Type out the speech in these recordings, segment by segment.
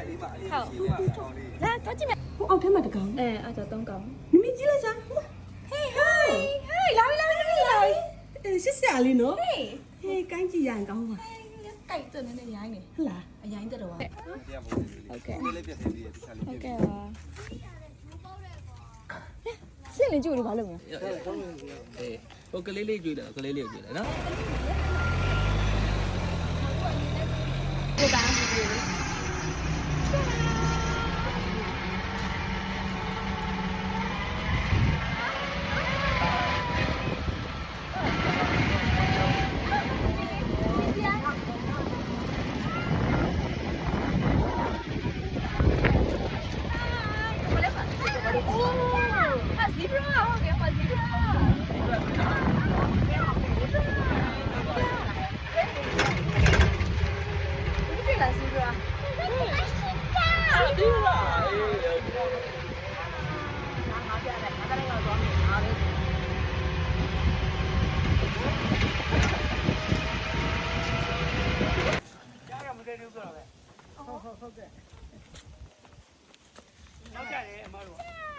လာတော့ကြည့်မယ် ဟိုအောက်ထဲမှာတကောင် အဲ့ဒါ3កောင် မမီကြည့်လိုက်စမ်း Hey hi hi လာပြီ အေးစစ်စရာလေးနော် Hey ဟေးကိုင်းကြည့်ရရင်ကောင်းပါ ကြိုက်တဲ့နေရိုင်းနေ ဟုတ်လား အရိုင်းတက်တော့ဟုတ်ကဲ့ လေးလေးပြတ်သေးတယ်ဒီချာလေး ဟုတ်ကဲ့ပါရှင်းလင်းကြည့်လို့ဘာလုပ်မလဲ အေးဟိုကလေးလေးကြွေးတယ်ကလေးလေးကြွေးတယ်နော် ကိုပန်းကြည့်လို့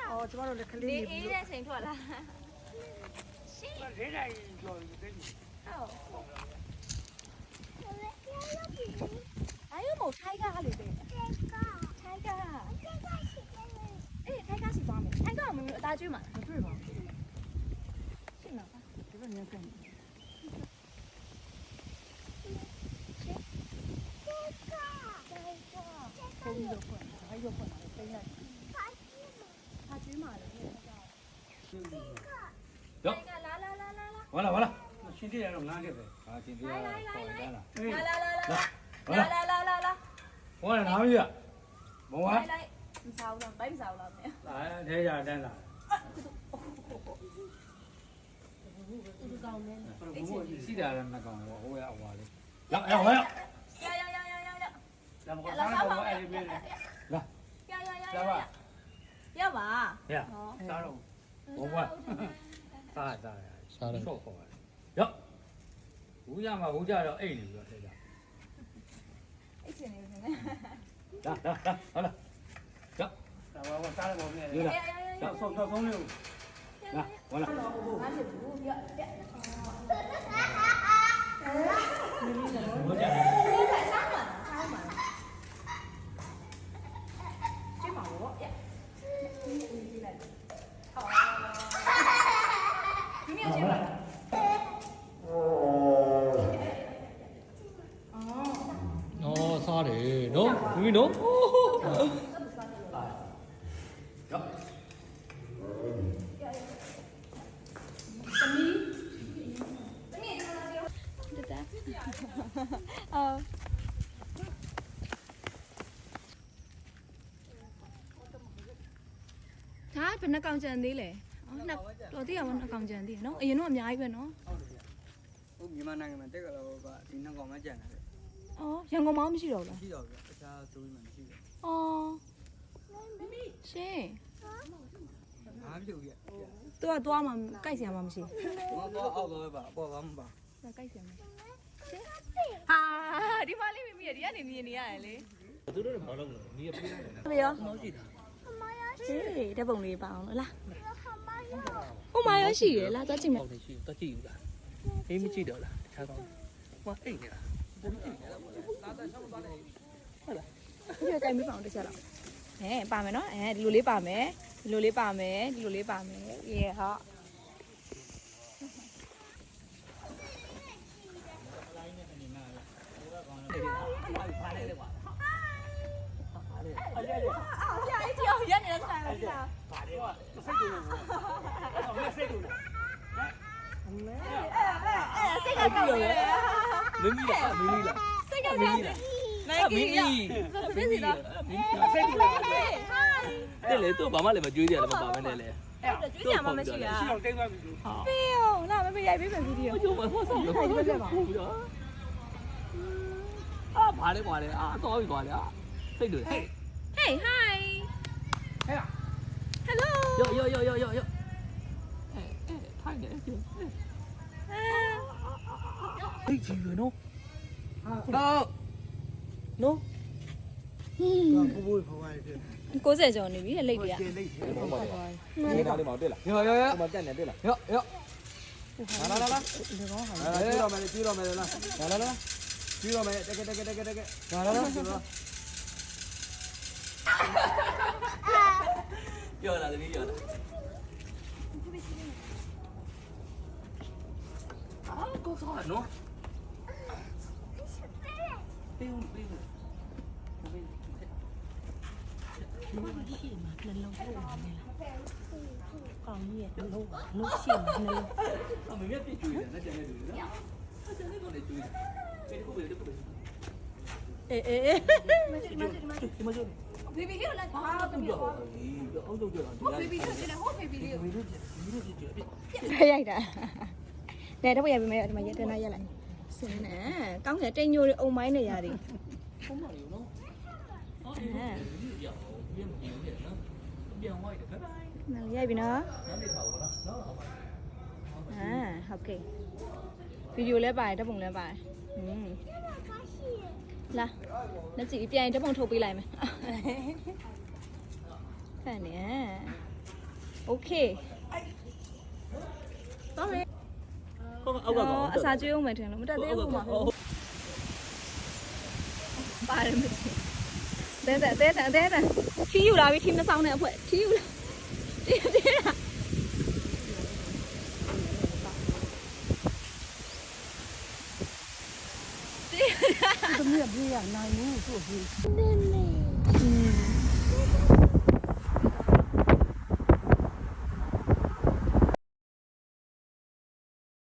အော်ကျမတို့လည်းခလေး ဒီ နေ အေး ပြီး တဲ့ချိန်ထွက်လာရှင်း လေးနိုင်ကျော်ပြီသိပြီ ဟုတ်哎呦，冇拆家里边。拆家。哎，拆家是方面，拆家我们大嘴嘛，不是吗？是吗？ဒီလိုမျိုးကန် 可以有混，还有混的，真的。大嘴嘛的，ရော 来来来来来。 ဝါလာဝါလာ ရှင်းသေးတယ်တော့ငားခဲ့ပဲ ဟာကျင်သေးရပေါ်ကြလား 来， ဟောနာမကြီးမောဝါ 来，唔烧了，白唔烧了没？ လာထဲကြတန်းလာ စီတာလည်းနှစ်ကောင်ဟောဟိုရဟွာလေးရောက်ရောက်ရောက် 要。 လာမကောစားတော့အဲ့ဒီမင်းလေ 要吧？ ရစားတော့ ဘောဝါ စားစားရ စားတယ် ဆော့ခေါ်ရ ရောက်ဘူးရမှာဘူးကြတော့အိတ်နေပြီးတော့ထဲကြ 一起呢，现在。လာဟောလာရောက် လာဘာစားတယ်ပေါ့မြဲ ယူလာ တော့ဆော့တော့ကောင်းလေး လာဝါလာ 拿起不要。 ဘောကြတယ် 你快上嘛，上嘛。追马我呀。你来。好。你没有追马。 အော်စားတယ်နော်ဘူးနော်ရောက် 对的。哦。ဒါဘယ်နှကောင်ကြံသေးလဲနှစ်တော်သေးရမနှစ်ကောင်ကြံသေးနော်အရင်တော့အများကြီးပဲနော် ဟုတ်မြန်မာနိုင်ငံမှာတက်ကလောကဒီနှစ်ကောင်မှကြံတာလေ အော်ရန်ကုန်မှာမရှိတော့ဘူးလား ရှိတော့ဗျတခြားဆိုပြီးမှမရှိတော့ အော်ရှင်း ဘာဖြစ်လို့ရ သူကသွားမှကြိုက်စရာမှမရှိ ဘောဘောအောက်တော့ပါအပေါ်ကမပါ ဘူးကြိုက်စရာမရှိဟာဒီမလေးမိမိရဒီကနေမြင်နေရတယ်လေ သူတို့လည်းဘာလုပ်လဲနီးပြေးတယ်နော် ဘယ်ရော မောရှိတာ ဟေးဓာတ်ပုံလေးပါအောင်လို့လားဟိုမှာရောရှိရလားသွားကြည့်မယ် ဟုတ်တယ်ရှိတော့ကြည့်ယူလားအေးမကြည့်တော့လားတခြားကောင်းဟောအိတ်နေတာဘုံအိတ်နေတာလာတာဆောက်သွားတယ်ဟုတ်လား ဒီကကြိုက်မပါအောင်တစ်ချက်တော့ပါမယ်နော်ဒီလိုလေးပါမယ်ဒီလိုလေးပါမယ်ဒီလိုလေးပါမယ်ရေဟော ဖားလိုက်လေကွာဖားလိုက် ဆရာကြီးကြောက်ရက်နေတဲ့ဆိုင်မှာကြာ ပါတယ်ကွာစိတ်တူလို့အဲ့တော့လက်စိတ်တူလား စိတ်ကကြောက်တယ် မင်းကြီးလားမင်းကြီးလား စိတ်ကကြောက်တယ်နိုင်ကြီးရပြည့်စီတော့ မင်းကြီး စိတ်တူလား ဟိုင်း တဲ့လေသူ့ဘာမှလည်းမကြွေးကြလည်းမပါမနဲ့လေ အဲ့တော့ကျွေးကြမှာမရှိတာ ရှိတော့တိတ်သွားပြီလို့ ပြေအောင်လာမမေးရိုက်ပေးမယ်ဗီဒီယို ကျုံမဆောဆောရောဟုတ်တယ်ပါအာဘာလဲကွာလေအာတော့ပြီကွာလေစိတ်တွေဟေး Hey hi ဟဲ့ Hello ယောထိုင်နေကျဟေးကြီးရနော် ဟာ နော်နော် ပူဖွားဖြစ် 90ကျော်နေပြီလိပ်ပြ ကျေလိတ်တယ် ဘောပါဒီနားလေးမှာတွေ့လားရောရောရောဟိုမှာတက်နေတွေ့လားရောရောလာလာလာဒီကောင်းဟာလာရောမယ်ကြည့်တော့မယ်လားလာလာလာကြည့်တော့မယ်တက်လာလာလာကြည့်တော့ပြောလာတယ်ပြောလာအာကိုစောနော်ပေးဦးပေးဦးရှိမှာနှလုံးပို့နေလားကောင်းကြီးရဲ့နှလုံးရှိမှာနှလုံး အမေကပြည့်ကျွေးတယ်နဲ့ကြံနေတယ်နော်အကြံလေးကိုလည်းကျွေးတယ်ပေးခုပဲပေးခုပဲ အေး ဒီမှာကျွေး ဘေဘီလေးကိုလိုက်ပါ ဟုတ်ကြောအောက်တော့ကြော ဘေဘီလေးကိုဟိုဘေဘီလေးကို ဘီတို့ကြည့် ရိုက်တာနဲတော့ရိုက်ပြီးမယ်ဒီမှာရက်တနာရက်လိုက်စင်းနေကောင်းတယ်တိမ်ညိုတွေအုံမိုင်းနေရတယ် ပုံမှန်ရောနော်အော်ဒီရအောင်ပြန်ပြန်ပြန်နော်ပြန်ဝိုက်တယ်ဘိုင်ဘိုင် နားရိုက်ပြီနော် နားလေးထားပါလားနော်ဟုတ်ပါ ဟုတ်ကဲ့ဗီဒီယိုလည်းပါတယ်ဓာတ်ပုံလည်းပါတယ်လာလက်ကြည့်ပြန်ဓာတ်ပုံထုတ်ပေးလိုက်မယ်ဖန်နေโอเคတော့မယ် ကောအောက်ကကော အစာကျွေးအောင်မယ်ထင်လို့မတက်သေးဘူးမှာပါတယ်မတဲ့ထီးယူလာပြီထီးမဆောင်တဲ့အဖွဲထီးယူလာတေးတာ သမီးကပြေးရနိုင်ဘူးသူ့ပြေး န